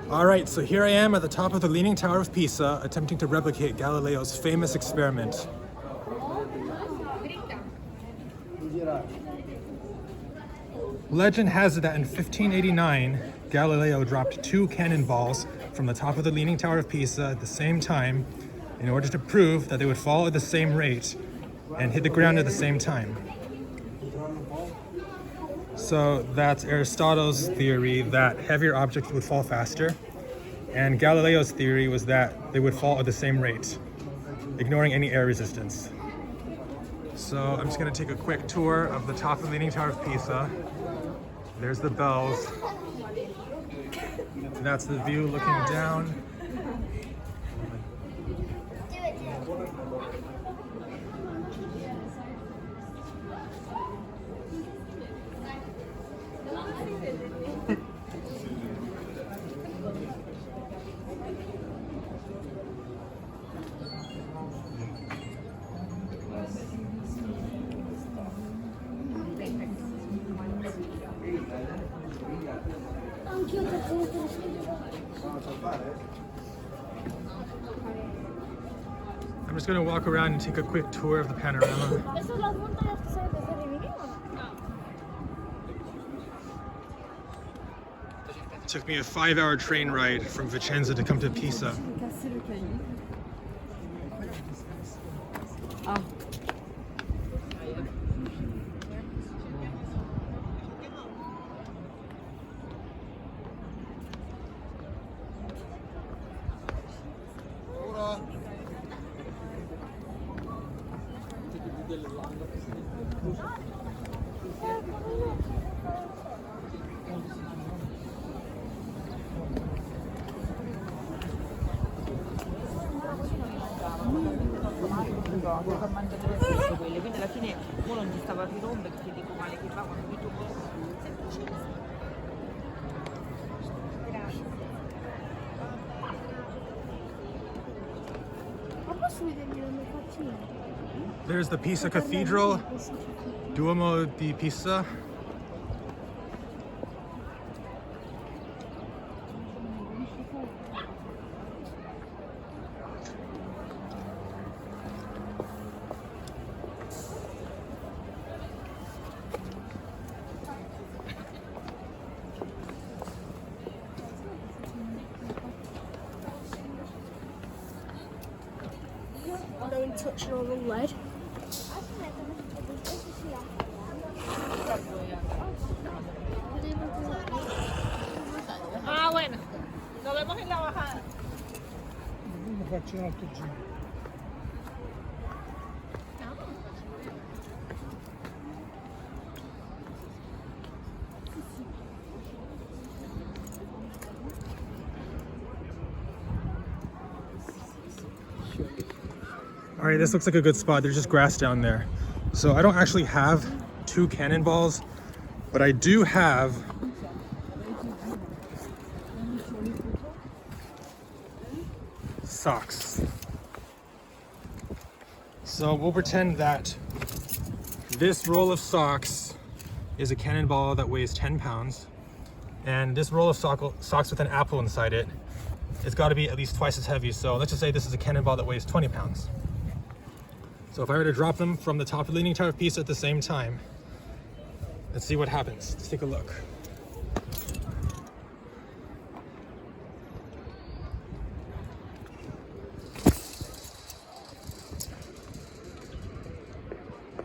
All right, so here I am at the top of the Leaning Tower of Pisa, attempting to replicate Galileo's famous experiment. Legend has it that in 1589, Galileo dropped 2 cannonballs from the top of the Leaning Tower of Pisa at the same time in order to prove that they would fall at the same rate and hit the ground at the same time. So that's Aristotle's theory that heavier objects would fall faster, and Galileo's theory was that they would fall at the same rate, ignoring any air resistance. So I'm just going to take a quick tour of the top of the Leaning Tower of Pisa. There's the bells. That's the view looking down. I'm just going to walk around and take a quick tour of the panorama. It took me a 5-hour train ride from Vicenza to come to Pisa. Per mangiare tutte quelle, quindi alla fine uno non ti stava a rirompere perché dico male che va quando mi tocco. Ma posso vedermi le mie faccine? There's the Pisa Cathedral, Duomo di Pisa. Don't touch all the lead. Ah, bueno, nos vemos en la bajada. Faccio un altro giro. All right, this looks like a good spot. There's just grass down there. So I don't actually have 2 cannonballs, but I do have socks. So we'll pretend that this roll of socks is a cannonball that weighs 10 pounds, and this roll of socks with an apple inside it, it's got to be at least twice as heavy. So let's just say this is a cannonball that weighs 20 pounds. So if I were to drop them from the top of the Leaning Tower of Pisa at the same time, let's see what happens. Let's take a look.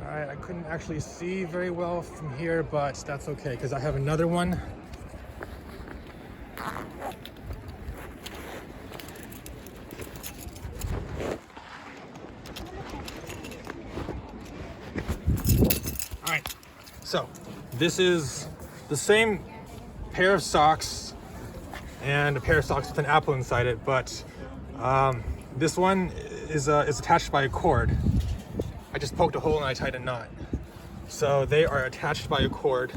All right, I couldn't actually see very well from here, but that's okay because I have another one. So this is the same pair of socks and a pair of socks with an apple inside it, but this one is attached by a cord. I just poked a hole and I tied a knot. So they are attached by a cord.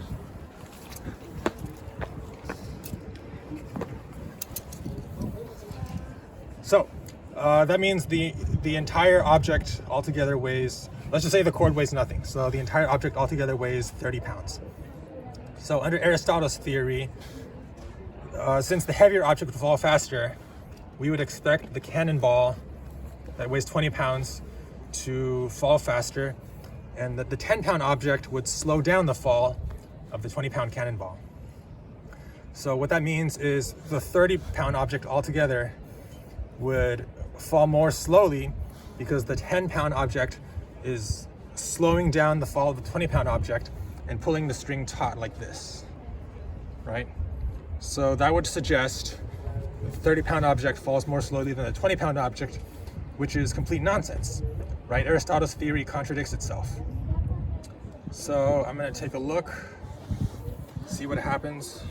So that means the entire object altogether weighs, let's just say the cord weighs nothing. So the entire object altogether weighs 30 pounds. So under Aristotle's theory, Since the heavier object would fall faster, we would expect the cannonball that weighs 20 pounds to fall faster, and that the 10-pound object would slow down the fall of the 20-pound cannonball. So what that means is the 30-pound object altogether would fall more slowly because the 10-pound object is slowing down the fall of the 20-pound object and pulling the string taut like this, right? So that would suggest the 30-pound object falls more slowly than the 20-pound object, which is complete nonsense, right? Aristotle's theory contradicts itself. So I'm going to take a look, see what happens.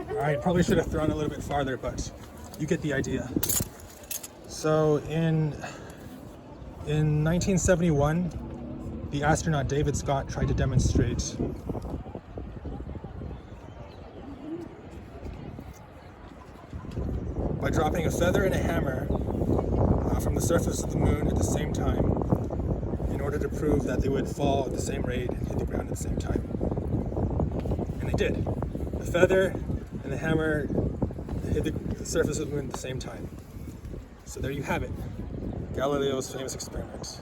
All right, probably should have thrown a little bit farther, but you get the idea. So in 1971, the astronaut David Scott tried to demonstrate by dropping a feather and a hammer from the surface of the moon at the same time in order to prove that they would fall at the same rate and hit the ground at the same time. And they did. The feather and the hammer hit the surface of the moon at the same time. So there you have it, Galileo's famous experiment.